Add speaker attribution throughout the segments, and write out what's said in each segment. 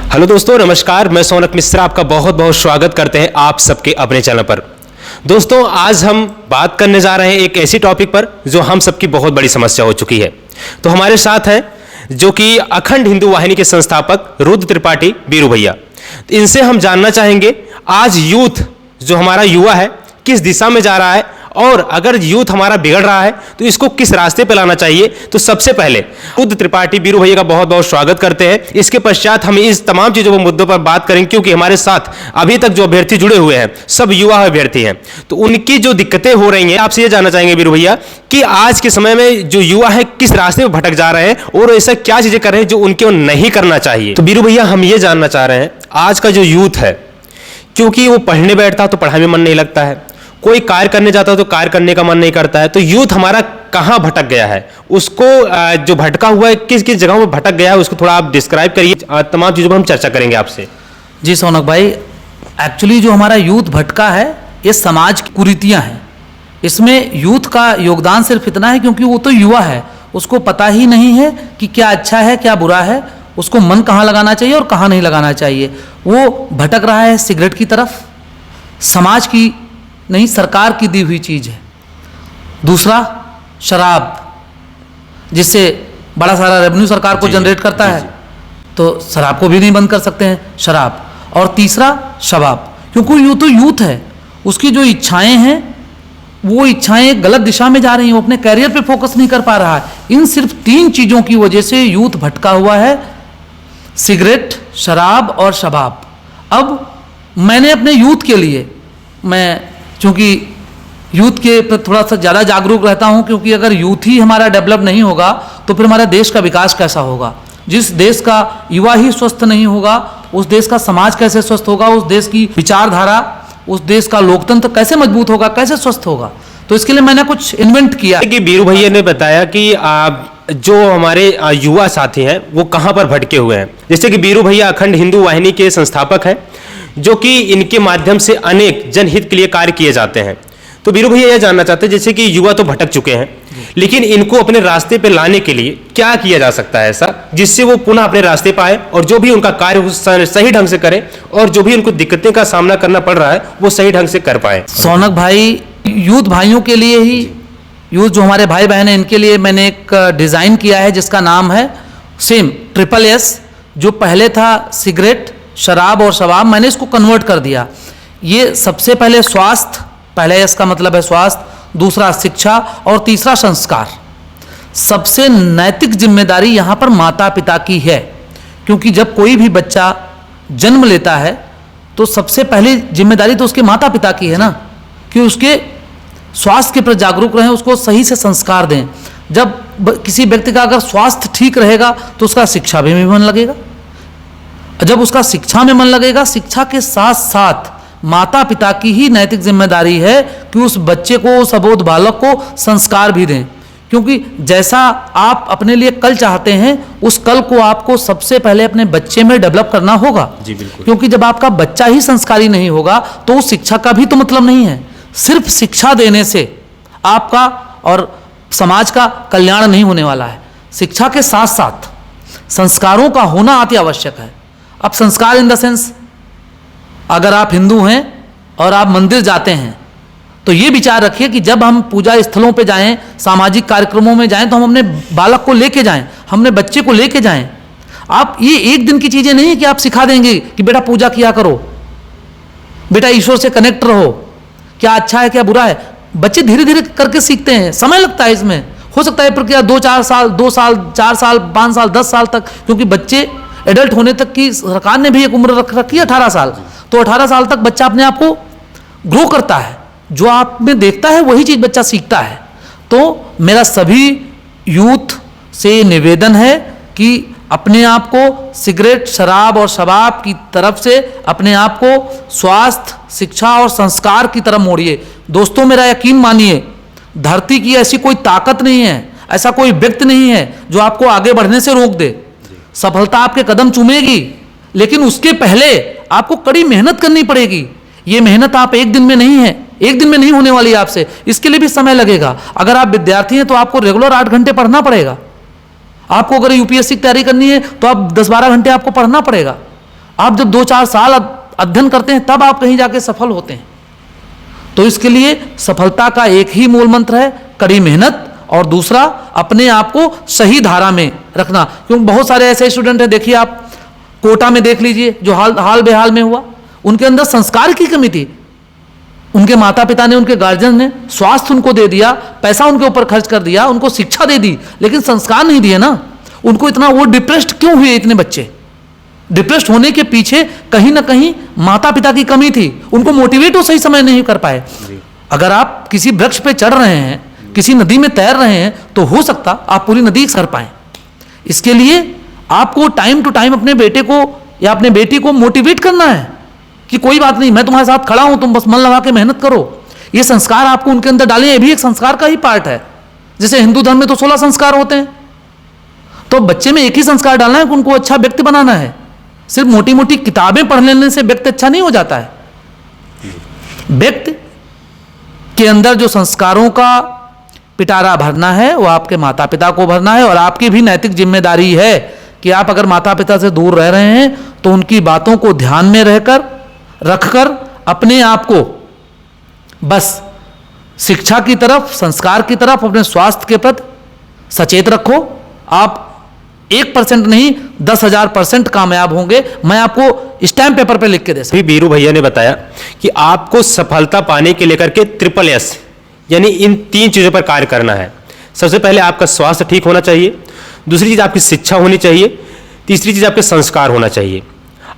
Speaker 1: Hello दोस्तों, नमस्कार। मैं सोनक मिश्रा आपका बहुत बहुत स्वागत करते हैं आप सबके अपने चैनल पर। दोस्तों, आज हम बात करने जा रहे हैं एक ऐसी टॉपिक पर जो हम सबकी बहुत बड़ी समस्या हो चुकी है। तो हमारे साथ हैं जो कि अखंड हिंदू वाहिनी के संस्थापक रुद्र त्रिपाठी बीरू भैया। इनसे हम जानना चाहेंगे आज यूथ जो हमारा युवा है किस दिशा में जा रहा है, और अगर यूथ हमारा बिगड़ रहा है तो इसको किस रास्ते पे लाना चाहिए। तो सबसे पहले रुद्र त्रिपाठी बीरू भैया का बहुत बहुत स्वागत करते हैं। इसके पश्चात हम इस तमाम चीजों पर मुद्दों पर बात करेंगे, क्योंकि हमारे साथ अभी तक जो अभ्यर्थी जुड़े हुए हैं सब युवा अभ्यर्थी हैं, तो उनकी जो दिक्कतें हो रही हैं आपसे ये जानना चाहेंगे बीरू भैया कि आज के समय में जो युवा है किस रास्ते पर भटक जा रहे हैं और ऐसा क्या चीजें कर रहे हैं जो उनको नहीं करना चाहिए। तो बीरू भैया, हम ये जानना चाह रहे हैं आज का जो यूथ है, क्योंकि वो पढ़ने बैठता तो पढ़ाई में मन नहीं लगता है, कोई कार्य करने जाता है तो कार्य करने का मन नहीं करता है, तो यूथ हमारा कहाँ भटक गया है, उसको जो भटका हुआ है किस किस जगहों में भटक गया है उसको थोड़ा आप डिस्क्राइब करिए। तमाम चीज़ों पर हम चर्चा करेंगे आपसे।
Speaker 2: जी सोनक भाई, एक्चुअली जो हमारा यूथ भटका है ये समाज की कुरीतियाँ हैं। इसमें यूथ का योगदान सिर्फ इतना है क्योंकि वो तो युवा है, उसको पता ही नहीं है कि क्या अच्छा है क्या बुरा है, उसको मन कहाँ लगाना चाहिए और कहाँ नहीं लगाना चाहिए। वो भटक रहा है सिगरेट की तरफ, समाज की नहीं सरकार की दी हुई चीज़ है। दूसरा शराब, जिससे बड़ा सारा रेवेन्यू सरकार को जनरेट करता है, तो शराब को भी नहीं बंद कर सकते हैं शराब। और तीसरा शबाब, क्योंकि यूँ तो यूथ है, उसकी जो इच्छाएं हैं वो इच्छाएं गलत दिशा में जा रही हैं, वो अपने कैरियर पे फोकस नहीं कर पा रहा है। इन सिर्फ 3 चीज़ों की वजह से यूथ भटका हुआ है, सिगरेट, शराब और शबाब। अब मैंने अपने यूथ के लिए, मैं चूँकि यूथ के पर थोड़ा सा ज़्यादा जागरूक रहता हूँ, क्योंकि अगर यूथ ही हमारा डेवलप नहीं होगा तो फिर हमारे देश का विकास कैसा होगा। जिस देश का युवा ही स्वस्थ नहीं होगा, उस देश का समाज कैसे स्वस्थ होगा, उस देश की विचारधारा, उस देश का लोकतंत्र कैसे मजबूत होगा, कैसे स्वस्थ होगा। तो इसके लिए मैंने कुछ इन्वेंट किया
Speaker 1: कि बीरू भैया ने बताया कि जो हमारे युवा साथी हैं वो कहाँ पर भटके हुए हैं। जैसे कि बीरू भैया अखंड हिंदू वाहिनी के संस्थापक हैं, जो कि इनके माध्यम से अनेक जनहित के लिए कार्य किए जाते हैं। तो बीरू भैया यह जानना चाहते हैं, जैसे कि युवा तो भटक चुके हैं, लेकिन इनको अपने रास्ते पे लाने के लिए क्या किया जा सकता है ऐसा जिससे वो पुनः अपने रास्ते पे आए और जो भी उनका कार्य सही ढंग से करें, और जो भी उनको दिक्कतें का सामना करना पड़ रहा है वो सही ढंग से कर पाए।
Speaker 2: सोनक भाई, यूथ भाइयों के लिए ही, यूथ जो हमारे भाई बहन हैं इनके लिए मैंने एक डिज़ाइन किया है जिसका नाम है सेम SSS। जो पहले था सिगरेट, शराब और शबाब, मैंने इसको कन्वर्ट कर दिया। ये सबसे पहले स्वास्थ्य, पहले इसका मतलब है स्वास्थ्य, दूसरा शिक्षा और तीसरा संस्कार। सबसे नैतिक जिम्मेदारी यहाँ पर माता पिता की है, क्योंकि जब कोई भी बच्चा जन्म लेता है तो सबसे पहली जिम्मेदारी तो उसके माता पिता की है ना, कि उसके स्वास्थ्य के प्रति जागरूक रहें, उसको सही से संस्कार दें। जब किसी व्यक्ति का अगर स्वास्थ्य ठीक रहेगा तो उसका शिक्षा में भी मन लगेगा, जब उसका शिक्षा में मन लगेगा, शिक्षा के साथ साथ माता पिता की ही नैतिक जिम्मेदारी है कि उस बच्चे को, उस अबोध बालक को संस्कार भी दें। क्योंकि जैसा आप अपने लिए कल चाहते हैं, उस कल को आपको सबसे पहले अपने बच्चे में डेवलप करना होगा।
Speaker 1: जी बिल्कुल।
Speaker 2: क्योंकि जब आपका बच्चा ही संस्कारी नहीं होगा तो उस शिक्षा का भी तो मतलब नहीं है। सिर्फ शिक्षा देने से आपका और समाज का कल्याण नहीं होने वाला है। शिक्षा के साथ साथ संस्कारों का होना अति आवश्यक है। अब संस्कार इन द सेंस, अगर आप हिंदू हैं और आप मंदिर जाते हैं तो ये विचार रखिए कि जब हम पूजा स्थलों पे जाएं, सामाजिक कार्यक्रमों में जाएं, तो हम अपने बालक को लेके जाएं, हम अपने बच्चे को लेके जाएं। आप ये एक दिन की चीज़ें नहीं कि आप सिखा देंगे कि बेटा पूजा किया करो, बेटा ईश्वर से कनेक्ट रहो, क्या अच्छा है क्या बुरा है। बच्चे धीरे धीरे करके सीखते हैं, समय लगता है इसमें। हो सकता है प्रक्रिया 2-4 साल, 2 साल, 4 साल, 5 साल, 10 साल तक, क्योंकि बच्चे एडल्ट होने तक की सरकार ने भी एक उम्र रख रखी है 18 साल। तो 18 साल तक बच्चा अपने आप को ग्रो करता है, जो आप में देखता है वही चीज़ बच्चा सीखता है। तो मेरा सभी यूथ से निवेदन है कि अपने आप को सिगरेट, शराब और शबाब की तरफ से अपने आप को स्वास्थ्य, शिक्षा और संस्कार की तरफ मोड़िए। दोस्तों, मेरा यकीन मानिए, धरती की ऐसी कोई ताकत नहीं है, ऐसा कोई व्यक्ति नहीं है जो आपको आगे बढ़ने से रोक दे। सफलता आपके कदम चूमेगी, लेकिन उसके पहले आपको कड़ी मेहनत करनी पड़ेगी। ये मेहनत आप एक दिन में नहीं है, एक दिन में नहीं होने वाली आपसे, इसके लिए भी समय लगेगा। अगर आप विद्यार्थी हैं तो आपको रेगुलर 8 घंटे पढ़ना पड़ेगा। आपको अगर यूपीएससी की तैयारी करनी है तो आप 10-12 घंटे आपको पढ़ना पड़ेगा। आप जब 2-4 साल अध्ययन करते हैं तब आप कहीं जाके सफल होते हैं। तो इसके लिए सफलता का एक ही मूल मंत्र है, कड़ी मेहनत, और दूसरा अपने आप को सही धारा में रखना। क्योंकि बहुत सारे ऐसे स्टूडेंट हैं, देखिए आप कोटा में देख लीजिए जो हाल बेहाल में हुआ, उनके अंदर संस्कार की कमी थी। उनके माता पिता ने, उनके गार्जियन ने स्वास्थ्य उनको दे दिया, पैसा उनके ऊपर खर्च कर दिया, उनको शिक्षा दे दी, लेकिन संस्कार नहीं दिए ना। उनको इतना, वो डिप्रेस्ड क्यों हुए इतने बच्चे? डिप्रेस्ड होने के पीछे कहीं ना कहीं माता पिता की कमी थी, उनको मोटिवेट वो सही समय नहीं कर पाए। अगर आप किसी वृक्ष पे चढ़ रहे हैं, किसी नदी में तैर रहे हैं, तो हो सकता आप पूरी नदी सर पाएं। इसके लिए आपको टाइम टू टाइम अपने बेटे को या अपने बेटी को मोटिवेट करना है कि कोई बात नहीं, मैं तुम्हारे साथ खड़ा हूं, तुम बस मन लगा के मेहनत करो। ये संस्कार आपको उनके अंदर डालें, ये भी एक संस्कार का ही पार्ट है। जैसे हिंदू धर्म में तो 16 संस्कार होते हैं, तो बच्चे में एक ही संस्कार डालना है कि उनको अच्छा व्यक्ति बनाना है। सिर्फ मोटी मोटी किताबें पढ़ लेने से व्यक्ति अच्छा नहीं हो जाता है। व्यक्ति के अंदर जो संस्कारों का पिटारा भरना है वो आपके माता पिता को भरना है, और आपकी भी नैतिक जिम्मेदारी है कि आप अगर माता पिता से दूर रह रहे हैं तो उनकी बातों को ध्यान में रखकर अपने आप को बस शिक्षा की तरफ, संस्कार की तरफ, अपने स्वास्थ्य के प्रति सचेत रखो। आप 1% नहीं 10,000% कामयाब होंगे। मैं आपको स्टैम्प पेपर पे लिख के दे सकता हूं।
Speaker 1: अभी बीरू भैया ने बताया कि आपको सफलता पाने के लेकर के SSS यानी इन 3 चीज़ों पर कार्य करना है। सबसे पहले आपका स्वास्थ्य ठीक होना चाहिए, दूसरी चीज़ आपकी शिक्षा होनी चाहिए, तीसरी चीज़ आपके संस्कार होना चाहिए।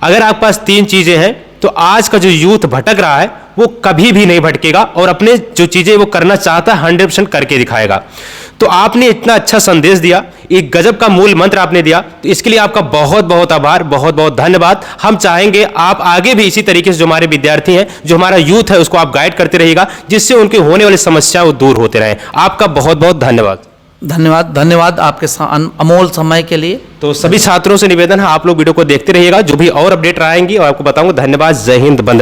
Speaker 1: अगर आपके पास 3 चीज़ें हैं तो आज का जो यूथ भटक रहा है वो कभी भी नहीं भटकेगा और अपने जो चीज़ें वो करना चाहता है 100% करके दिखाएगा। तो आपने इतना अच्छा संदेश दिया, एक गजब का मूल मंत्र आपने दिया, तो इसके लिए आपका बहुत बहुत आभार, बहुत बहुत धन्यवाद। हम चाहेंगे आप आगे भी इसी तरीके से जो हमारे विद्यार्थी हैं, जो हमारा यूथ है, उसको आप गाइड करते रहिएगा, जिससे उनके होने वाली समस्या वो दूर होते रहें। आपका बहुत बहुत धन्यवाद।
Speaker 2: धन्यवाद आपके अमोल समय के लिए।
Speaker 1: तो सभी छात्रों से निवेदन है, आप लोग वीडियो को देखते रहिएगा, जो भी और अपडेट आएंगी और आपको बताऊंगा। धन्यवाद। जय हिंद, वंदे।